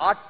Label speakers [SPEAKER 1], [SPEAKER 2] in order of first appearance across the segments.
[SPEAKER 1] 8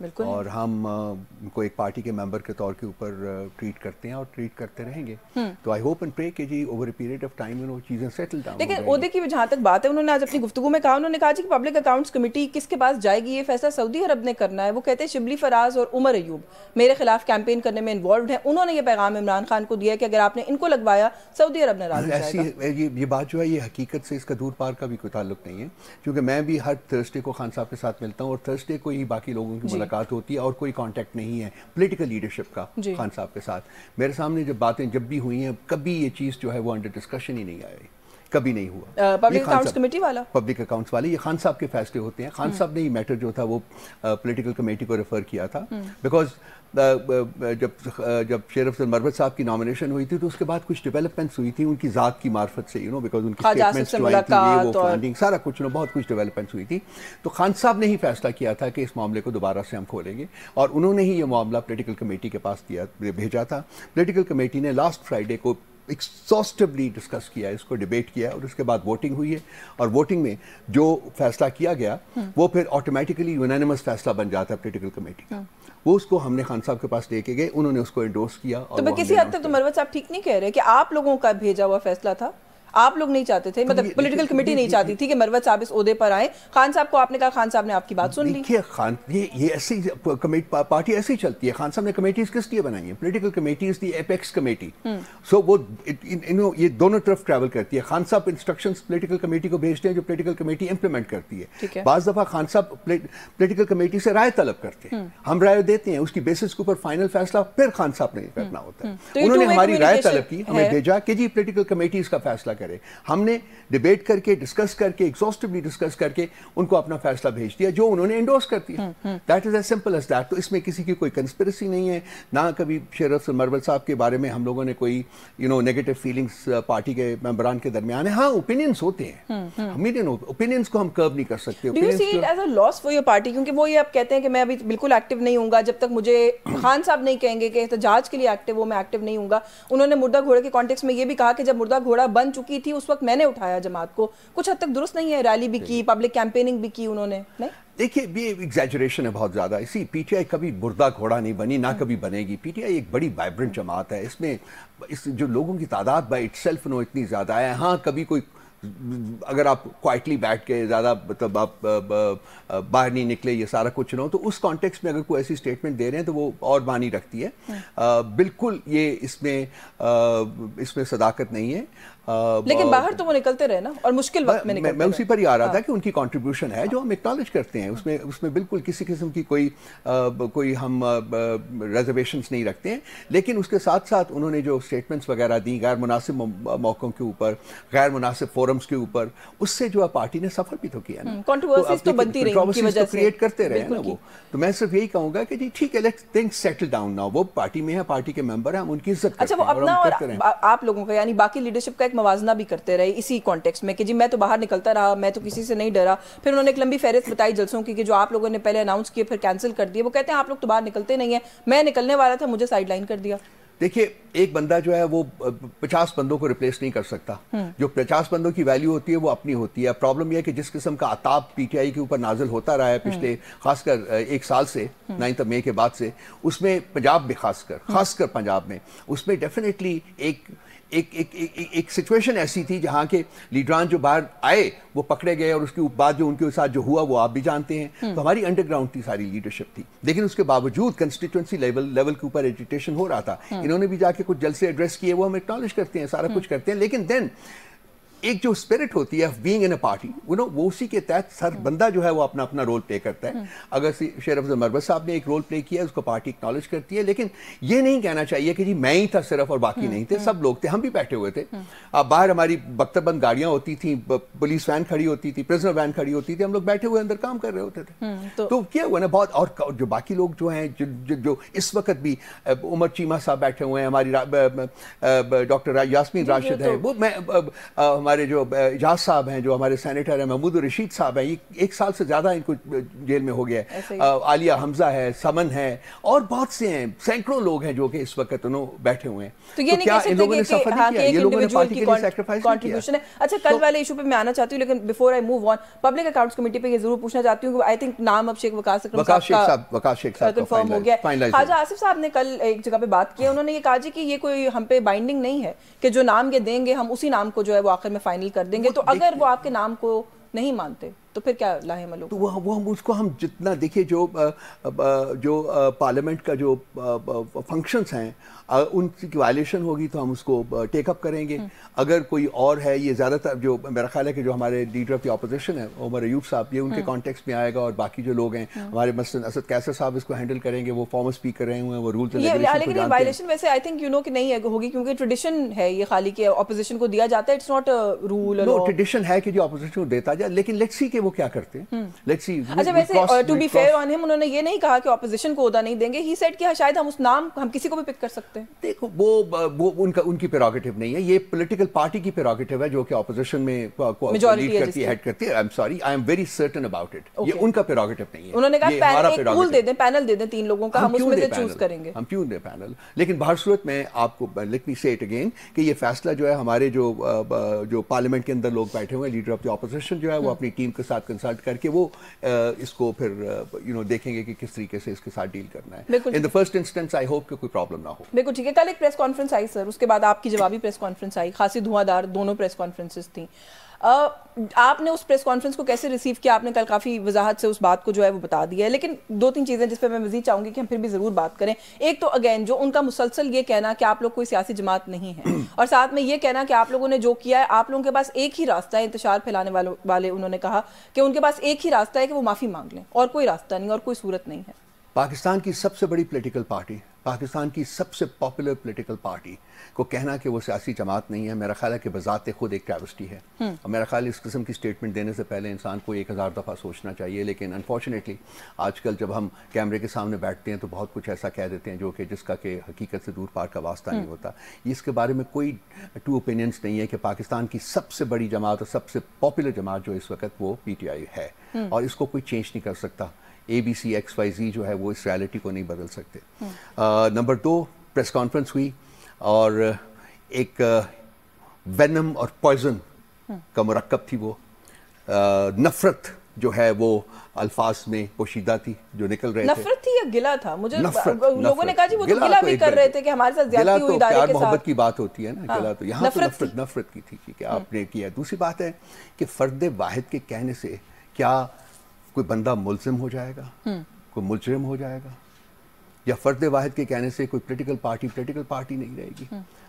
[SPEAKER 2] اور ہم کو ایک پارٹی کے ممبر کے طور کے اوپر ٹریٹ کرتے ہیں اور ٹریٹ کرتے رہیں گے. تو آئی ہوپ اینڈ پرے کہ جی over a period of time چیزیں سیٹل ڈاؤن.
[SPEAKER 3] لیکن عہدے کی جہاں تک بات ہے, انہوں نے آج اپنی گفتگو میں کہا, انہوں نے کہا جی کہ پبلک اکاؤنٹس کمیٹی کس کے پاس جائے گی یہ فیصلہ سعودی عرب نے کرنا ہے. وہ کہتے ہیں شبلی فراز اور عمر ایوب میرے خلاف کیمپین کرنے میں انوالوڈ ہیں. انہوں نے یہ پیغام عمران خان کو دیا کہ اگر آپ نے ان کو لگوایا سعودی عرب ناراض ہو جائے گا.
[SPEAKER 2] یہ بات جو ہے یہ حقیقت سے اس کا دور پار کا بھی کوئی تعلق نہیں ہے, کیونکہ میں بھی ہر تھرسڈے کو خان صاحب کے ساتھ ملتا ہوں اور تھرسڈے کو ہی باقی لوگوں کی ملاقات ہوتی ہے اور کوئی کانٹیکٹ نہیں ہے پولیٹیکل لیڈرشپ کا خان صاحب کے ساتھ. میرے سامنے جب باتیں جب بھی ہوئی ہیں کبھی یہ چیز جو ہے وہ انڈر ڈسکشن ہی نہیں آئی, کبھی نہیں ہوا.
[SPEAKER 3] پبلک اکاؤنٹس کمیٹی والا پبلک
[SPEAKER 2] اکاؤنٹس والے یہ خان صاحب کے فیصلے ہوتے ہیں. خان صاحب نے یہ میٹر جو تھا وہ پولیٹیکل کمیٹی کو ریفر کیا تھا, بیکاز جب شیر افضل مروت صاحب کی نامینیشن ہوئی تھی تو اس کے بعد کچھ ڈیولپمنٹس ہوئی تھی ان کی ذات کی معرفت سے, بیکاز ان کی اسٹیٹمنٹس جو آئی تھی وہ فنڈنگ سارا کچھ بہت کچھ ڈیولپمنٹس ہوئی تھی. تو خان صاحب نے ہی فیصلہ کیا تھا کہ اس معاملے کو دوبارہ سے ہم کھولیں گے, اور انہوں نے ہی یہ معاملہ پولیٹیکل کمیٹی کے پاس بھیجا تھا. پولیٹیکل کمیٹی نے لاسٹ فرائیڈے کو ایکساسٹیولی ڈسکس کیا, اس کو ڈیبیٹ کیا, اور اس کے بعد ووٹنگ ہوئی ہے, اور ووٹنگ میں جو فیصلہ کیا گیا وہ پھر آٹومیٹیکلی یونانیمس فیصلہ بن جاتا ہے پولیٹیکل کمیٹی کا. وہ اس کو ہم نے خان صاحب کے پاس لے کے گئے, انہوں نے اس کو انڈورس کیا.
[SPEAKER 3] تو میں کسی حد تک تو مروت صاحب ٹھیک نہیں کہہ رہے کہ آپ لوگوں کا بھیجا ہوا فیصلہ تھا, آپ لوگ نہیں چاہتے تھے, مطلب پولیٹیکل کمیٹی نہیں چاہتی تھی کہ مروت صاحب اس عہدے پر آئیں. خان صاحب کو آپ نے کہا, خان صاحب نے آپ کی بات سن لی.
[SPEAKER 2] دیکھیے یہ ایسی پارٹی ایسے ہی چلتی ہے. خان صاحب نے کمیٹیز کس لیے بنائی ہیں؟ پولیٹیکل کمیٹیز دی ایپیکس کمیٹی, سو وہ یہ دونوں طرف ٹریول کرتی ہے. خان صاحب انسٹرکشنز پولیٹیکل کمیٹی کو بھیجتے ہیں جو پولیٹیکل کمیٹی امپلیمنٹ کرتی ہے. بعض دفعہ خان صاحب پولیٹیکل کمیٹی سے رائے طلب کرتے ہیں, ہم رائے دیتے ہیں, اس کی بیسس کے اوپر فائنل فیصلہ پھر خان صاحب نے کرنا ہوتا ہے. انہوں نے ہماری رائے طلب کی, ہمیں بھیجا کہ جی پولیٹیکل کمیٹی اس کا فیصلہ کرے. ہم نے ڈیبیٹ کر کے ڈسکس کر کے ایگزاسٹیولی ڈسکس کر کے ان کو اپنا فیصلہ بھیج دیا جو انہوں نے انڈورس کر دیا. That is as simple as that. تو اس میں کسی کی کوئی کنسپریسی نہیں ہے, نہ کبھی شیر افضل مروت صاحب کے بارے میں ہم لوگوں نے کوئی نیگیٹو فیلنگس پارٹی کے ممبران کے درمیان ہے. ہاں اوپینینس ہوتے ہیں, اوپینینس کو ہم کرب نہیں کر سکتے.
[SPEAKER 3] Do you see it as a loss for your party? کیونکہ وہ یہ اب کہتے ہیں کہ میں ابھی بالکل ایکٹیو نہیں ہوں گا جب تک مجھے خان صاحب نہیں کہیں گے کہ احتجاج کے لیے ایکٹیو ہو, میں ایکٹیو نہیں ہوں گا. انہوں نے مردہ گھوڑے کے کانٹیکس میں یہ بھی کہا کہ جب مردہ گھوڑا بن چکی تھی اس وقت میں نے اٹھایا جماعت کو. کچھ حد تک درست نہیں ہے, ریلی بھی کی, پبلک کیمپیننگ بھی کی انہوں نے, نہیں؟
[SPEAKER 2] دیکھیے یہ ایگزیجریشن ہے بہت زیادہ. اسی پی ٹی آئی کبھی مردہ گھوڑا نہیں بنی, نہ کبھی بنے گی. پی ٹی آئی ایک بڑی وائبرنٹ جماعت ہے, اس میں جو لوگوں کی تعداد بائی اٹ سیلف اتنی زیادہ ہے. ہاں کبھی کوئی اگر آپ کوائٹلی بیٹھ کے زیادہ مطلب آپ باہر نہیں نکلے, یہ سارا کچھ نہ ہو, تو اس کانٹیکسٹ میں اگر کوئی ایسی اسٹیٹمنٹ دے رہے ہیں تو وہ اور معنی رکھتی ہے. بالکل یہ اس میں صداقت نہیں ہے.
[SPEAKER 3] لیکن باہر تو وہ نکلتے رہے نا, اور مشکل وقت میں نکلتے رہے.
[SPEAKER 2] میں اسی پر ہی آ رہا تھا کہ ان کی کنٹریبیوشن ہے جو ہم ایکنالج کرتے ہیں. اس میں بالکل کسی قسم کی کوئی ہم ریزرویشنز نہیں رکھتے ہیں. لیکن اس کے ساتھ ساتھ انہوں نے جو اسٹیٹمنٹس وغیرہ دی غیر مناسب موقعوں کے اوپر, غیر مناسب فورمز کے اوپر, اس سے جو ہے پارٹی نے سفر بھی تو کیا نا,
[SPEAKER 3] کنٹروورسیز تو بنتی رہی ان کی وجہ سے,
[SPEAKER 2] کریٹ کرتے رہے نا وہ. تو میں صرف یہی کہوں گا کہ جی ٹھیک ہے, let's things settle down now. وہ پارٹی میں ہے, پارٹی کے ممبر ہیں, ہم ان کی عزت کرتے ہیں.
[SPEAKER 3] اچھا, وہ اپنا اور آپ لوگوں کا یعنی باقی لیڈرشپ کا ایک موازنہ بھی کرتے رہے اسی کانٹیکسٹ میں کہ جی میں تو باہر نکلتا رہا, میں تو کسی سے نہیں ڈرا. پھر انہوں نے ایک لمبی فہرست بتائی جلسوں کی کہ جو آپ لوگوں نے پہلے اناؤنس کیے پھر کینسل کر دیے. وہ کہتے ہیں آپ لوگ تو باہر نکلتے نہیں ہیں, میں نکلنے والا تھا, مجھے سائیڈ لائن کر دیا.
[SPEAKER 2] دیکھیے ایک بندہ جو ہے وہ 50 بندوں کو ریپلیس نہیں کر سکتا. جو 50 بندوں کی ویلیو ہوتی ہے وہ اپنی ہوتی ہے. پرابلم یہ ہے کہ جس قسم کا عطاب پی ٹی آئی کے اوپر نازل ہوتا رہا ہے پچھلے خاص کر ایک سال سے 9 مئی کے بعد سے, اس میں پنجاب میں خاص کر پنجاب میں اس میں ڈیفینیٹلی ایک سچویشن ایسی تھی جہاں کے لیڈران جو باہر آئے وہ پکڑے گئے, اور اس کے بعد جو ان کے ساتھ جو ہوا وہ آپ بھی جانتے ہیں. تو ہماری انڈر گراؤنڈ تھی ساری لیڈرشپ تھی, لیکن اس کے باوجود کنسٹیٹوئنسی لیول کے اوپر ایجیٹیشن ہو رہا تھا. انہوں نے بھی جا کے کچھ جلسے ایڈریس کیے, وہ ہم ایکنالج کرتے ہیں, سارا کچھ کرتے ہیں. لیکن دین ایک جو اسپرٹ ہوتی ہے بینگ ان اے پارٹی, وہ اسی کے تحت ہر بندہ جو ہے وہ اپنا رول پلے کرتا ہے. اگر شیر افضل مروت صاحب نے ایک رول پلے کیا ہے اس کو پارٹی اکنالج کرتی ہے, لیکن یہ نہیں کہنا چاہیے کہ جی میں ہی تھا صرف اور باقی نہیں تھے, سب لوگ تھے, ہم بھی بیٹھے ہوئے تھے. اب باہر ہماری بختر بند گاڑیاں ہوتی تھیں, پولیس وین کھڑی ہوتی تھی, پرزنر وین کھڑی ہوتی تھی, ہم لوگ بیٹھے ہوئے اندر کام کر رہے ہوتے تھے. تو کیا ہوا نا بہت. اور جو باقی لوگ جو ہیں جو اس وقت بھی عمر چیمہ صاحب بیٹھے ہوئے ہیں, ہماری ڈاکٹر یاسمین راشد ہے, وہ میں ہمارے ہمارے جو اعجاز صاحب ہیں, جو ہمارے سینیٹر ہیں محمود الرشید صاحب ہیں, یہ 1 سال سے زیادہ ان کو جیل میں ہو گیا ہے. عالیہ حمزہ ہے, سمن ہے, اور بہت سے ہیں, سینکڑوں لوگ ہیں جو کہ اس وقت انہوں بیٹھے ہوئے ہیں.
[SPEAKER 3] تو یہ نہیں کہہ سکتے کہ یہ لوگوں نے پارٹی کے لیے سیکریفائس کنٹریبیوشن ہے. اچھا, کل والے ایشو پہ میں آنا چاہتی ہوں, لیکن before I move on, public accounts committee پہ یہ ضرور پوچھنا چاہتی ہوں کہ آئی تھنک نام اب شیخ وقاص اکرم صاحب کا کنفرم ہو گیا ہے. خواجہ آصف صاحب نے کل ایک جگہ پہ بات کی, انہوں نے یہ کہا جی کہ یہ کوئی ہم پہ بائنڈنگ نہیں ہے کہ جو نام یہ دیں گے ہم اسی نام کو جو ہے وہ آخر میں فائنل کر دیں گے, تو اگر وہ آپ کے نام کو نہیں مانتے تو پھر کیا لاہے عمل ہوگا؟
[SPEAKER 2] تو وہ ہم اس کو ہم جتنا دیکھیے جو پارلیمنٹ کا جو فنکشنز ہیں ان کی وائلیشن ہوگی تو ہم اس کو ٹیک اپ کریں گے. اگر کوئی اور ہے, یہ زیادہ تر جو میرا خیال ہے کہ جو ہمارے لیڈر آف دی اپوزیشن ہے عمر ایوب صاحب, یہ ان کے کانٹیکس میں آئے گا, اور باقی جو لوگ ہیں ہمارے مثلاً اسد کیسر صاحب اس کو ہینڈل کریں گے, وہ فارمر اسپیکر رہے ہوئے ہیں, وہ رولز اینڈ ریگولیشن کو جانتے ہیں.
[SPEAKER 3] لیکن یہ وائلیشن ویسے آئی تھنک یو نو کہ نہیں ہوگی, کیونکہ ٹریڈیشن ہے یہ خالی کہ اپوزیشن کو دیا جاتا ہے, it's not rule.
[SPEAKER 2] No, tradition ہے کہ جو اپوزیشن کو دیتا جائے, لیکن لیٹس سی کہ وہ کیا کرتے ہیں. Let's see.
[SPEAKER 3] اچھا, ویسے ٹو بی فیئر آن ہم, انہوں نے یہ نہیں کہا کہ اپوزیشن کو عہدہ نہیں دیں گے. ہی سیڈ کہ شاید ہم اس نام ہم کسی کو بھی پک کر سکتے ہیں.
[SPEAKER 2] دیکھو وہ ان کی پیروگیٹو نہیں ہے, یہ پولیٹیکل پارٹی کی پیروگیٹو ہے جو کہ اپوزیشن میں لیڈ کرتی ہے, ہیڈ کرتی ہے. I am sorry, I am very certain about it. یہ ان کا پیروگیٹو نہیں ہے.
[SPEAKER 3] انہوں نے کہا ایک پول دے دیں, پینل دے دیں 3 لوگوں کا, ہم اس میں سے چوز کریں گے.
[SPEAKER 2] ہم کیوں دیں پینل؟ لیکن بہر صورت میں آپ کو لیٹ می سے اٹ اگین کہ یہ فیصلہ جو ہے ہمارے جو پارلیمنٹ کے اندر لوگ بیٹھے ہوئے ہیں, لیڈر آف دی اپوزیشن جو ہے وہ اپنی ٹیم کے ساتھ کنسلٹ کر کے وہ اس کو پھر دیکھیں گے کہ کس طریقے سے اس کے ساتھ ڈیل کرنا ہے. In the first instance I hope کہ کوئی پرابلم نہ ہو.
[SPEAKER 3] بالکل ٹھیک ہے. کل ایک پریس کانفرنس آئی سر, اس کے بعد آپ کی جوابی پریس کانفرنس آئی, خاصی دھواں دار دونوں پریس کانفرنسز تھیں. آپ نے اس پریس کانفرنس کو کیسے ریسیو کیا؟ آپ نے کل کافی وضاحت سے اس بات کو جو ہے وہ بتا دیا ہے, لیکن 2-3 چیزیں جس پہ میں مزید چاہوں گی کہ ہم پھر بھی ضرور بات کریں. ایک تو اگین جو ان کا مسلسل یہ کہنا کہ آپ لوگ کوئی سیاسی جماعت نہیں ہے, اور ساتھ میں یہ کہنا کہ آپ لوگوں نے جو کیا ہے, آپ لوگوں کے پاس ایک ہی راستہ ہے انتشار پھیلانے والے, انہوں نے کہا کہ ان کے پاس ایک ہی راستہ ہے کہ وہ معافی مانگ لیں, اور کوئی راستہ نہیں اور کوئی صورت نہیں ہے.
[SPEAKER 2] پاکستان کی سب سے بڑی پولیٹیکل پارٹی, پاکستان کی سب سے پاپولر پولیٹیکل پارٹی کو کہنا کہ وہ سیاسی جماعت نہیں ہے, میرا خیال ہے کہ بذات خود ایک ٹریوسٹی ہے. اور میرا خیال ہے اس قسم کی سٹیٹمنٹ دینے سے پہلے انسان کو 1000 دفعہ سوچنا چاہیے. لیکن انفارچونیٹلی آج کل جب ہم کیمرے کے سامنے بیٹھتے ہیں تو بہت کچھ ایسا کہہ دیتے ہیں جو کہ جس کا کہ حقیقت سے دور پار کا واسطہ نہیں ہوتا. اس کے بارے میں کوئی 2 اوپینینس نہیں ہے کہ پاکستان کی سب سے بڑی جماعت اور سب سے پاپولر جماعت جو اس وقت وہ پی ٹی آئی ہے, اور اس کو کوئی چینج نہیں کر سکتا. ABC XYZ جو ہے وہ اس ریالٹی کو نہیں بدل سکتے. نمبر 2, پریس کانفرنس ہوئی اور ایک وینم اور پوائزن کا مرکب تھی, وہ نفرت جو ہے وہ الفاظ میں پوشیدہ تھی جو نکل رہے تھے.
[SPEAKER 3] نفرت تھی یا گلہ تھا؟ مجھے لوگوں نے کہا جی وہ تو گلہ بھی کر رہے تھے کہ ہمارے ساتھ زیادتی ہوئی ادارے کے ساتھ.
[SPEAKER 2] پیار محبت کی بات ہوتی ہے نا, گلہ تو یہاں تو نفرت کی تھی کہ آپ نے کیا. دوسری بات ہے کہ فرد واحد کے کہنے سے کیا کوئی بندہ ملزم ہو جائے گا, کوئی مجرم ہو جائے گا, یا فرد واحد کے کہنے سے کوئی پولیٹیکل پارٹی نہیں رہے گی.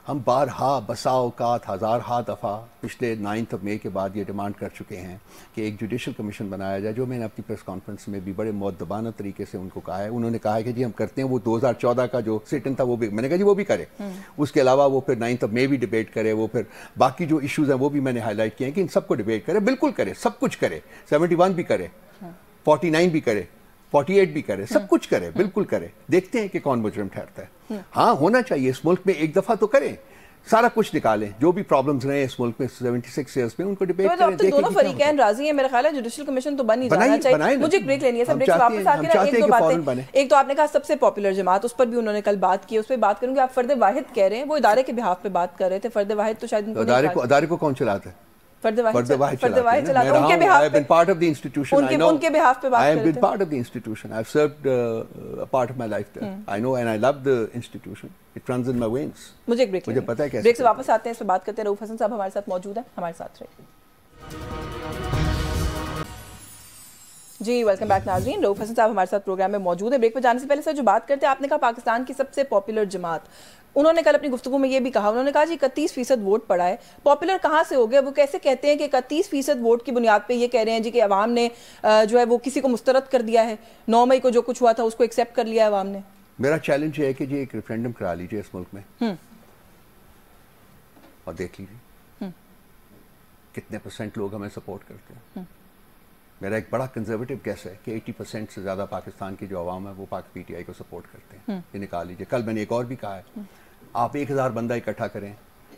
[SPEAKER 2] ہم بارہا بسا اوقات ہزارہا دفعہ پچھلے 9 مئی کے بعد یہ ڈیمانڈ کر چکے ہیں کہ ایک جوڈیشل کمیشن بنایا جائے, جو میں نے اپنی پریس کانفرنس میں بھی بڑے مؤدبانہ طریقے سے ان کو کہا ہے. انہوں نے کہا ہے کہ جی ہم کرتے ہیں, وہ 2014 کا جو سیٹن تھا وہ بھی میں نے کہا جی وہ بھی کرے. اس کے علاوہ وہ پھر 9 مئی بھی ڈیبیٹ کرے, وہ پھر باقی جو ایشوز ہیں وہ بھی میں نے ہائی لائٹ کیے ہیں کہ ان سب کو ڈیبیٹ کرے, بالکل کرے, سب کچھ کرے, 71 بھی کرے, 49 بھی کرے, 48 بھی کرے, سب کچھ کرے, بالکل کرے. دیکھتے ہیں کہ کون مجرم ٹھہرتا ہے. ہاں ہونا چاہیے اس ملک میں, ایک دفعہ تو کریں, سارا کچھ نکالیں, جو بھی پرابلمز رہے اس ملک میں 76 ایئرز میں ان کو ڈیبیٹ کریں.
[SPEAKER 3] اب تو دونوں فریقین راضی ہیں, میرا خیال ہے جوڈیشل کمیشن تو بن ہی جانا چاہیے. مجھے ایک بریک لینی ہے سر, بریک سے واپس آ کے نا 1-2 باتیں. ایک تو آپ نے کہا سب سے پاپولر جماعت, اس پر بھی انہوں نے کل بات کی, اس پہ بات کروں گی. آپ فرد واحد کہہ رہے ہیں, وہ ادارے کے بہاف پہ بات کر رہے تھے. فرد واحد تو شاید
[SPEAKER 2] ادارے کو کون چلاتا ہے؟
[SPEAKER 3] فرد واحد چلاتا ہے. ان کے behalf
[SPEAKER 2] I've been part of the institution. I know.
[SPEAKER 3] ان کے بہاف پہ بات
[SPEAKER 2] I have been part of the institution. I've served a part of my life there. I know and I love the institution. It runs in my veins.
[SPEAKER 3] مجھے ایک break,
[SPEAKER 2] مجھے پتہ ہے کیسے.
[SPEAKER 3] Break سے واپس آتے ہیں, اس پہ بات کرتے ہیں. رؤوف حسن صاحب ہمارے ساتھ موجود ہیں, ہمارے ساتھ رہے. جی ویلکم بیک ناظرین, رؤوف حسن صاحب ہمارے ساتھ پروگرام میں موجود ہے. بریک پہ جانے سے پہلے سر جو بات کرتے ہیں, آپ نے کہا پاکستان کی سب سے پاپولر جماعت, انہوں نے کل اپنی گفتگو میں یہ بھی کہا, انہوں نے کہا جی 31% ووٹ پڑا ہے. پاپولر کہاں سے ہو گیا؟ وہ کیسے کہتے ہیں کہ 31% ووٹ کی بنیاد پہ یہ کہہ رہے ہیں جی کہ عوام نے جو ہے وہ کسی کو مسترد کر دیا ہے, 9 مئی کو جو کچھ ہوا تھا اس کو ایکسیپٹ کر لیا ہے عوام نے.
[SPEAKER 2] میرا چیلنج یہ ہے کہ جی ایک ریفرینڈم کرا لیجیے اس ملک میں اور دیکھ لیجیے کتنے % لوگ ہمیں سپورٹ کرتے ہیں. میرا ایک بڑا کنزرویٹو گیس ہے کہ 80% سے زیادہ پاکستان کی جو عوام ہے وہ پی ٹی آئی کو سپورٹ کرتے ہیں. یہ نکال لیجیے. کل میں نے ایک اور بھی کہا ہے, آپ 1000 بندہ اکٹھا کریں,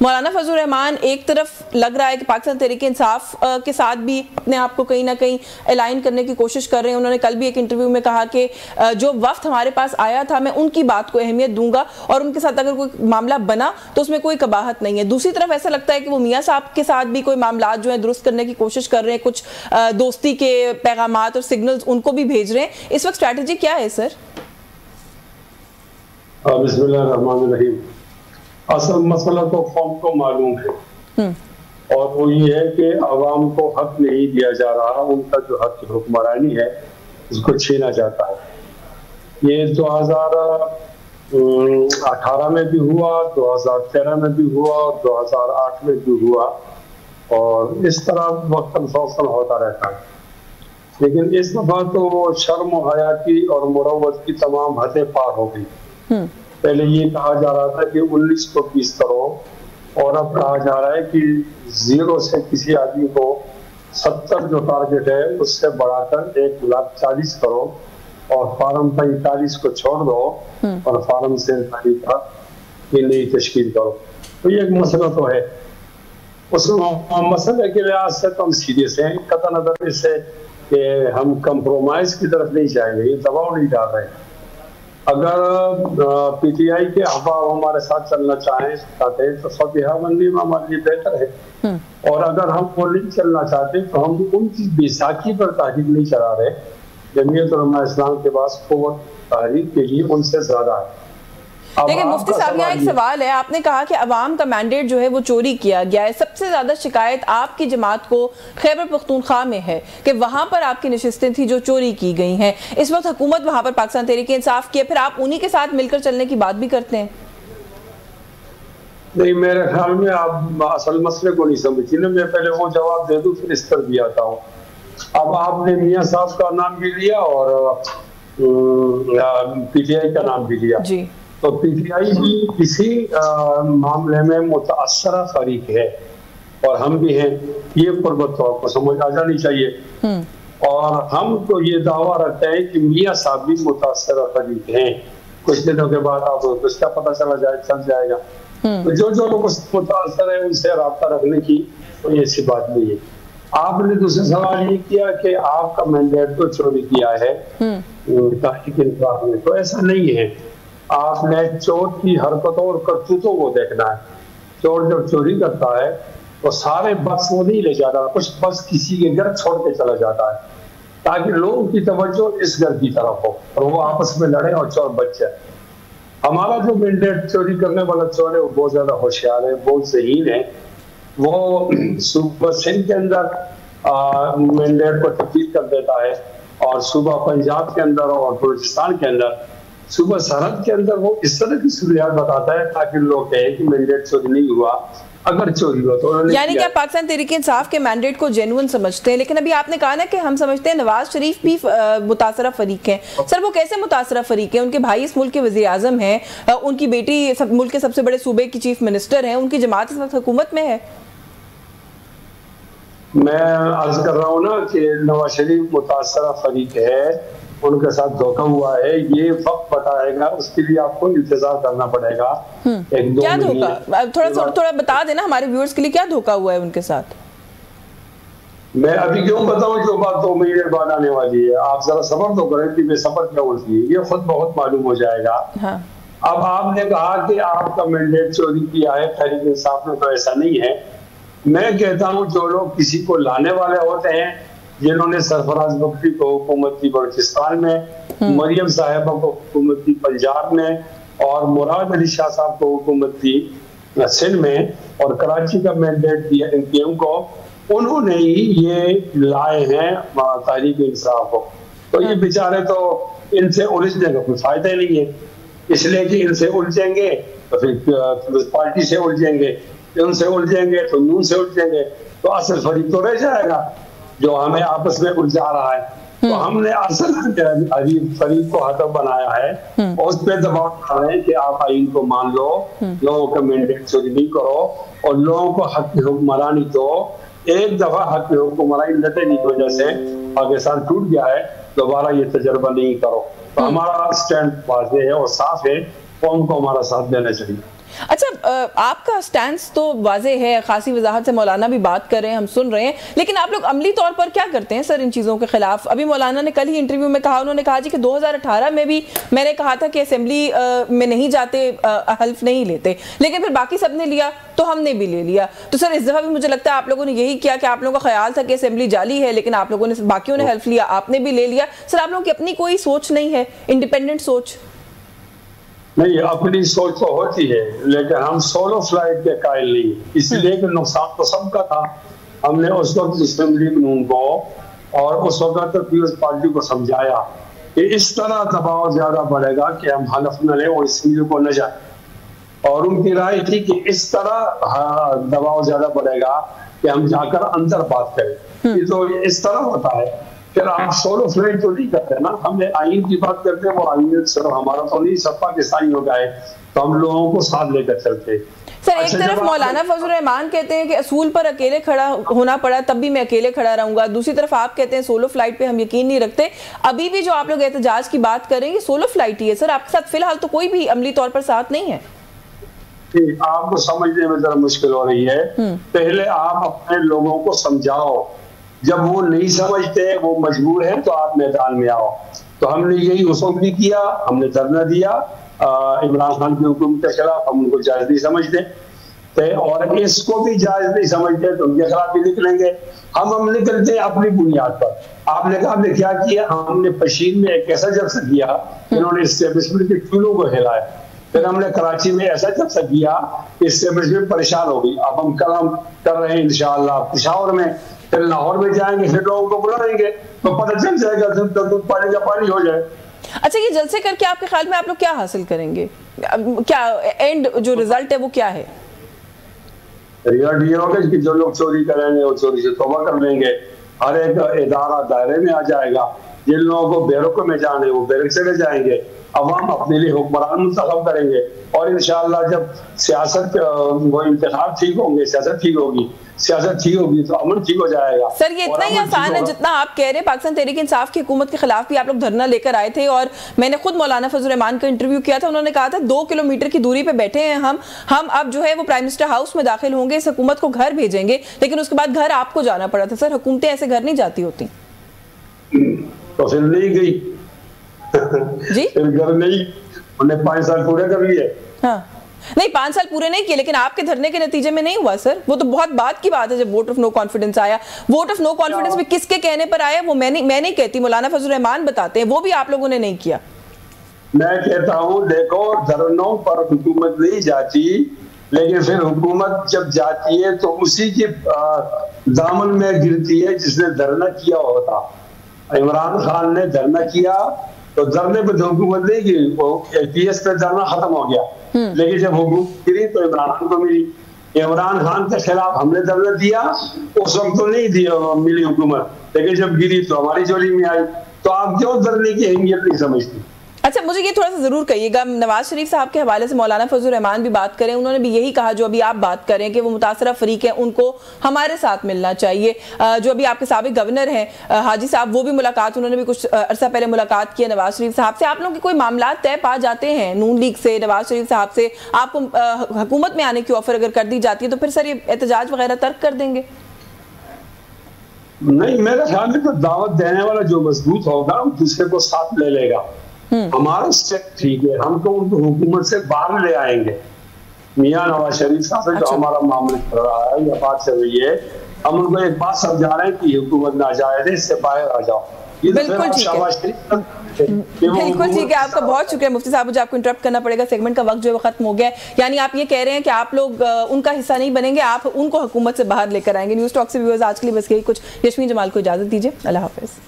[SPEAKER 3] مولانا فضل الرحمان، ایک طرف لگ رہا ہے کہ پاکستان تحریک انصاف کے ساتھ بھی اپنے آپ کو کہیں نہ کہیں الائن کرنے کی کوشش کر رہے ہیں. انہوں نے کل بھی ایک انٹرویو میں کہا کہ جو وفد ہمارے پاس آیا تھا میں ان کی بات کو اہمیت دوں گا اور ان کے ساتھ اگر کوئی معاملہ بنا تو اس میں کوئی قباحت نہیں ہے. دوسری طرف ایسا لگتا ہے کہ وہ میاں صاحب کے ساتھ بھی کوئی معاملات جو ہیں درست کرنے کی کوشش کر رہے ہیں, کچھ دوستی کے پیغامات اور سگنلز ان کو بھی بھیج رہے ہیں. اس وقت اسٹریٹجی کیا ہے سر؟
[SPEAKER 4] بسم اللہ الرحمن الرحیم. اصل مسئلہ تو قوم کو معلوم ہے اور وہ یہ ہے کہ عوام کو حق نہیں دیا جا رہا, ان کا جو حق حکمرانی ہے اس کو چھینا جاتا ہے. یہ 2018 میں بھی ہوا, 2013 میں بھی ہوا اور 2008 میں بھی ہوا, اور اس طرح وقتاً فوقتاً ہوتا رہتا ہے. لیکن اس دفعہ تو وہ شرم و حیا کی اور مروت کی تمام حدیں پار ہو گئی. پہلے یہ کہا جا رہا تھا کہ 19 کو 20 کرو, اور اب کہا جا رہا ہے کہ 0 سے کسی آدمی کو 70 جو ٹارگٹ ہے اس سے بڑھا کر 1,40,000 کرو, اور فارم 45 کو چھوڑ دو اور فارم 47 کا یہ نئی تشکیل کرو. تو یہ ایک مسئلہ تو ہے. اس مسئلے کے لحاظ سے تو ہم سیریس ہیں, قطع نظر اس سے کہ ہم کمپرومائز کی طرف نہیں جائیں گے, یہ دباؤ نہیں ڈال رہے ہیں. اگر پی ٹی آئی کے احباب ہمارے ساتھ چلنا چاہتے ہیں تو فتح بندی میں ہمارے لیے بہتر ہے, اور اگر ہم وہ نہیں چلنا چاہتے تو ہم ان کی بیساکھی پر تحریک نہیں چلا رہے. جمعیت علماء اسلام کے پاس قوت تحریک کے لیے ان سے زیادہ ہے.
[SPEAKER 3] لیکن مفتی صاحب یہاں ایک سوال ہے, آپ نے کہا کہ عوام کا مینڈیٹ جو ہے وہ چوری کیا گیا ہے. سب سے زیادہ شکایت آپ کی جماعت کو خیبر پختونخوا میں ہے کہ وہاں پر آپ کی نشستیں تھیں جو چوری کی گئی ہیں. اس وقت حکومت وہاں پر پاکستان تحریک انصاف کی ہے, پھر آپ انہی کے ساتھ مل کر چلنے کی بات بھی کرتے ہیں.
[SPEAKER 4] نہیں, میرے خیال میں آپ اصل مسئلے کو نہیں سمجھتی نا. میں پہلے وہ جواب دے دوں پھر اس پر بھی آتا ہوں. اب آپ نے میاں صاحب کا نام بھی لیا اور پی ٹی آئی کا نام بھی لیا.
[SPEAKER 3] جی,
[SPEAKER 4] تو پی ٹی آئی بھی کسی معاملے میں متاثرہ فریق ہے اور ہم بھی ہیں, یہ قربت تو آپ کو سمجھ آ جانی چاہیے. اور ہم تو یہ دعویٰ رکھتے ہیں کہ میاں صاحب بھی متاثرہ فریق ہیں. کچھ دنوں کے بعد آپ کو اس کا پتہ چل جائے گا. تو جو لوگ متاثر ہیں ان سے رابطہ رکھنے کی کوئی ایسی بات نہیں ہے. آپ نے دوسرا سوال یہ کیا کہ آپ کا مینڈیٹ تو چوری کیا ہے تحریک انصاف نے, تو ایسا نہیں ہے. آپ نے چور کی حرکتوں اور کرتوتوں کو دیکھنا ہے. چور جب چوری کرتا ہے تو سارے بکس وہ نہیں لے جاتا, کچھ بکس کسی کے گھر چھوڑ کے چلا جاتا ہے تاکہ لوگوں کی توجہ اس گھر کی طرف ہو اور وہ آپس میں لڑے اور چور بچ جائے. ہمارا جو مینڈیٹ چوری کرنے والا چور ہے وہ بہت زیادہ ہوشیار ہے, بہت ذہین ہے. وہ صوبہ سندھ کے اندر مینڈیٹ کو تبدیل کر دیتا ہے, اور صوبہ پنجاب کے اندر اور بلوچستان کے اندر صوبہ سرحد کے اندر وہ اس طرح کی صورتحال بتاتا ہے تاکہ لوگ کہیں کہ مینڈیٹ چوری نہیں ہوا. اگر چوری ہوا تو
[SPEAKER 3] یعنی کہ آپ پاکستان تحریک انصاف کے مینڈیٹ کو جینوئن سمجھتے ہیں, لیکن ابھی آپ نے کہا نا کہ ہم سمجھتے ہیں نواز شریف بھی متاثرہ فریق ہیں. سر وہ کیسے متاثرہ فریق ہیں؟ ان کے بھائی اس ملک کے وزیر اعظم ہیں, ان کی بیٹی ملک کے سب سے بڑے صوبے کی چیف منسٹر ہیں, ان کی جماعت اس وقت حکومت میں ہے.
[SPEAKER 4] میں عرض کر رہا ہوں نا کہ نواز شریف متاثرہ فریق ہے, ان کے ساتھ دھوکہ ہوا ہے. یہ وقت بتائے گا, اس کے لیے آپ کو انتظار کرنا پڑے گا.
[SPEAKER 3] کیا دھوکہ, تھوڑا بتا دینا ہمارے ویورز کے لیے, کیا دھوکہ ہوا ہے ان کے ساتھ؟
[SPEAKER 4] میں ابھی کیوں بتاؤں جو بات 2 مہینے بعد آنے والی ہے. آپ ذرا صبر تو کریں کہ میں صبر کیا ہوتی ہے, یہ خود بہت معلوم ہو جائے گا. اب آپ نے کہا کہ آپ کا مینڈیٹ چوری کیا ہے تحریک انصاف نے, تو ایسا نہیں ہے. میں کہتا ہوں جو لوگ کسی کو لانے والے ہوتے ہیں, جنہوں نے سرفراز بکری کو حکومت کی بلوچستان میں, مریم صاحبہ کو حکومت کی پنجاب میں, اور مراد علی شاہ صاحب کو حکومت کی سندھ میں, اور کراچی کا مینڈیٹ دیا ان کے کو, انہوں نے ہی یہ لائے ہیں تحریک انصاف کو. تو یہ بیچارے تو ان سے الجھنے کا کوئی فائدہ نہیں ہے, اس لیے کہ ان سے الجھیں گے تو پھر پارٹی سے الجھیں گے, ان سے الجھیں گے تو نون سے الجھیں گے, تو اصل فریق تو رہ جائے گا جو ہمیں آپس میں الجھا رہا ہے. تو ہم نے اصل فریق کو ہدف بنایا ہے اور اس پہ دباؤ ڈال رہے ہیں کہ آپ آئین کو مان لو, لوگوں کا مینڈیٹ چوری نہیں کرو, اور لوگوں کو حق کی حکمرانی دو. ایک دفعہ حق کی حکمرانی نتیجے کی وجہ سے پاکستان ٹوٹ گیا ہے, دوبارہ یہ تجربہ نہیں کرو. تو ہمارا سٹینڈ واضح ہے اور صاف ہے, قوم کو ہمارا ساتھ دینا چاہیے.
[SPEAKER 3] اچھا آپ کا سٹینس تو واضح ہے, خاصی وضاحت سے مولانا بھی بات کر رہے ہیں, ہم سن رہے ہیں, لیکن آپ لوگ عملی طور پر کیا کرتے ہیں سر ان چیزوں کے خلاف؟ ابھی مولانا نے کل ہی انٹرویو میں کہا, انہوں نے کہا جی کہ 2018 میں بھی میں نے کہا تھا کہ اسمبلی میں نہیں جاتے, حلف نہیں لیتے, لیکن پھر باقی سب نے لیا تو ہم نے بھی لے لیا. تو سر اس دفعہ بھی مجھے لگتا ہے آپ لوگوں نے یہی کیا کہ آپ لوگوں کا خیال تھا کہ اسمبلی جعلی ہے, لیکن آپ لوگوں نے باقیوں نے حلف لیا, آپ نے بھی لے لیا. سر آپ لوگوں کی اپنی کوئی سوچ نہیں ہے, انڈیپینڈنٹ سوچ؟
[SPEAKER 4] نہیں, اپنی سوچ تو ہوتی ہے, لیکن ہم سولو فلائٹ کے قائل نہیں, اس لیے کہ نقصان تو سب کا تھا. ہم نے اس وقت اسمبلی قانون کو اور اس وقت پیپلز پارٹی کو سمجھایا کہ اس طرح دباؤ زیادہ بڑھے گا کہ ہم حلف نہ لیں اور اسمبلی کو نہ جائیں, اور ان کی رائے تھی کہ اس طرح دباؤ زیادہ بڑھے گا کہ ہم جا کر اندر بات کریں. یہ تو اس طرح ہوتا ہے. پھر آپ سولو فلائٹ تو نہیں کرتے نا, ہم نے آئین کی بات کرتے ہیں, وہ آئین صرف ہمارا تو نہیں, سب پاکستانی ہو گئے, تو ہم لوگوں کو ساتھ لے کر چلتے.
[SPEAKER 3] سر ایک طرف مولانا فضل الرحمان کہتے ہیں کہ اصول پر اکیلے کھڑا ہونا پڑا تب بھی میں اکیلے کھڑا رہوں گا, دوسری طرف آپ کہتے ہیں سولو فلائٹ پہ ہم یقین نہیں رکھتے. ابھی بھی جو آپ لوگ احتجاج کی بات کر رہے ہیں یہ سولو فلائٹ ہی ہے سر, آپ کے ساتھ فی الحال تو کوئی بھی عملی طور پر ساتھ نہیں ہے.
[SPEAKER 4] آپ کو سمجھنے میں ذرا مشکل ہو رہی ہے. پہلے آپ اپنے لوگوں کو سمجھاؤ, جب وہ نہیں سمجھتے, وہ مجبور ہیں, تو آپ میدان میں آؤ. تو ہم نے یہی اس وقت بھی کیا, ہم نے دھرنا دیا عمران خان کی حکومت کے خلاف. ہم ان کو جائز نہیں سمجھتے اور اس کو بھی جائز نہیں سمجھتے, تو ان کے خلاف بھی نکلیں گے. ہم نکلتے ہیں اپنی بنیاد پر. آپ نے کہا ہم نے کیا کیا, ہم نے پشین میں ایک ایسا جلسہ کیا, انہوں نے اسٹیبلشمنٹ کے چولوں کو ہلایا. پھر ہم نے کراچی میں ایسا جلسہ کیا کہ اسٹیبلشمنٹ پریشان ہو گئی. اب ہم کلام کر رہے ہیں انشاءاللہ پشاور میں, پھر لاہور میں جائیں گے, پھر لوگوں کو بلائیں گے, تو پتہ چل جائے گا دودھ پانی کا پانی ہو جائے.
[SPEAKER 3] اچھا یہ جلسے کر کے آپ کے خیال میں آپ لوگ کیا حاصل کریں گے, کیا اینڈ جو رزلٹ ہے وہ کیا ہے؟
[SPEAKER 4] ریزلٹ یہ ہوگا کہ جو لوگ چوری کریں گے وہ چوری سے توبہ کر لیں گے, ہر ایک ادارہ دائرے میں آ جائے گا. جن لوگوں کو بیرکوں میں جانے وہ بیرک سے لے جائیں گے, عوام اپنے لیے حکمران منتخب کریں گے, اور انشاءاللہ جب سیاست وہ انتخاب ٹھیک ہوں گے, سیاست ٹھیک ہوگی, سیاست ٹھیک ہوگی تو امن ٹھیک ہو جائے گا.
[SPEAKER 3] سر یہ اتنا ہی آسان ہے جتنا آپ کہہ رہے ہیں. پاکستان تحریک انصاف کی حکومت کے خلاف بھی آپ لوگ دھرنا لے کر آئے تھے, اور میں نے خود مولانا فضل الرحمان کا انٹرویو کیا تھا, انہوں نے کہا تھا 2 کلومیٹر کی دوری پہ بیٹھے ہیں ہم اب جو ہے وہ پرائم منسٹر ہاؤس میں داخل ہوں گے, اس حکومت کو گھر بھیجیں گے, لیکن اس کے بعد گھر آپ کو جانا پڑا تھا. سر حکومتیں ایسے گھر نہیں جاتی ہوتی.
[SPEAKER 4] تو پھر نہیں گئی
[SPEAKER 3] جی,
[SPEAKER 4] پھر گھر نہیں, انہیں 5 سال پورے کر لیے.
[SPEAKER 3] ہاں نہیں 5 سال پورے نہیں کیے, لیکن آپ کے دھرنے کے نتیجے میں نہیں ہوا سر. وہ تو بہت بات کی بات ہے جب ووٹ آف نو کانفیڈنس آیا. ووٹ آف نو کانفیڈنس بھی کس کے کہنے پر آیا وہ میں نہیں کہتی, مولانا فضل الرحمان بتاتے ہیں, وہ بھی آپ لوگوں نے نہیں کیا.
[SPEAKER 4] میں کہتا ہوں دیکھو دھرنوں پر حکومت نہیں جاتی, لیکن پھر حکومت جب جاتی ہے تو اسی کے دامن میں گرتی ہے جس نے دھرنا کیا ہوتا. عمران خان نے دھرنا کیا تو دھرنے پہ حکومت نہیں گری, وہ پی ایس پہ دھرنا ختم ہو گیا, لیکن جب حکومت گری تو عمران خان کو ملی. عمران خان کے خلاف ہم نے دھرنا دیا, اس وقت تو نہیں ملی حکومت, لیکن جب گری تو ہماری چولی میں آئی. تو آپ کیوں دھرنے کی اہمیت نہیں سمجھتی؟
[SPEAKER 3] اچھا مجھے یہ تھوڑا سا ضرور کہیے گا, نواز شریف صاحب کے حوالے سے مولانا فضل الرحمان بھی بات کریں, انہوں نے بھی یہی کہا جو ابھی آپ بات کریں کہ وہ متاثرہ فریق ہیں, ان کو ہمارے ساتھ ملنا چاہیے. جو ابھی آپ کے سابق گورنر ہیں حاجی صاحب, وہ بھی ملاقات, انہوں نے بھی کچھ عرصہ پہلے ملاقات کی ہے نواز شریف صاحب سے. آپ لوگوں کے کوئی معاملات طے پا جاتے ہیں نون لیگ سے, نواز شریف صاحب سے, آپ کو حکومت میں آنے کی آفر اگر کر دی جاتی ہے تو پھر سر یہ احتجاج وغیرہ ترک کر دیں گے؟
[SPEAKER 4] نہیں, میرے خیال میں تو دعوت دینے والا جو مضبوط ہوگا دوسرے کو ساتھ لے لے گا. ہمارا اسٹیپ ٹھیک ہے, ہم تو ان کو حکومت سے باہر لے آئیں گے. میاں نواز شریف صاحب سے جو ہمارا معاملہ چل رہا ہے یا بات چل رہی ہے, ہم ان کو ایک بات سمجھا رہے ہیں کہ حکومت ناجائز ہے, اس سے باہر آ جاؤ.
[SPEAKER 3] بالکل ٹھیک ہے, آپ کا بہت شکریہ مفتی صاحب. مجھے آپ کو انٹرپٹ کرنا پڑے گا, سیگمنٹ کا وقت جو ہے وہ ختم ہو گیا ہے. یعنی آپ یہ کہہ رہے ہیں کہ آپ لوگ ان کا حصہ نہیں بنیں گے, آپ ان کو حکومت سے باہر لے کر آئیں گے. نیوز ٹاک سے ویورز آج کے لیے بس یہی کچھ. یشمین جمال کو اجازت دیجیے, اللہ حافظ.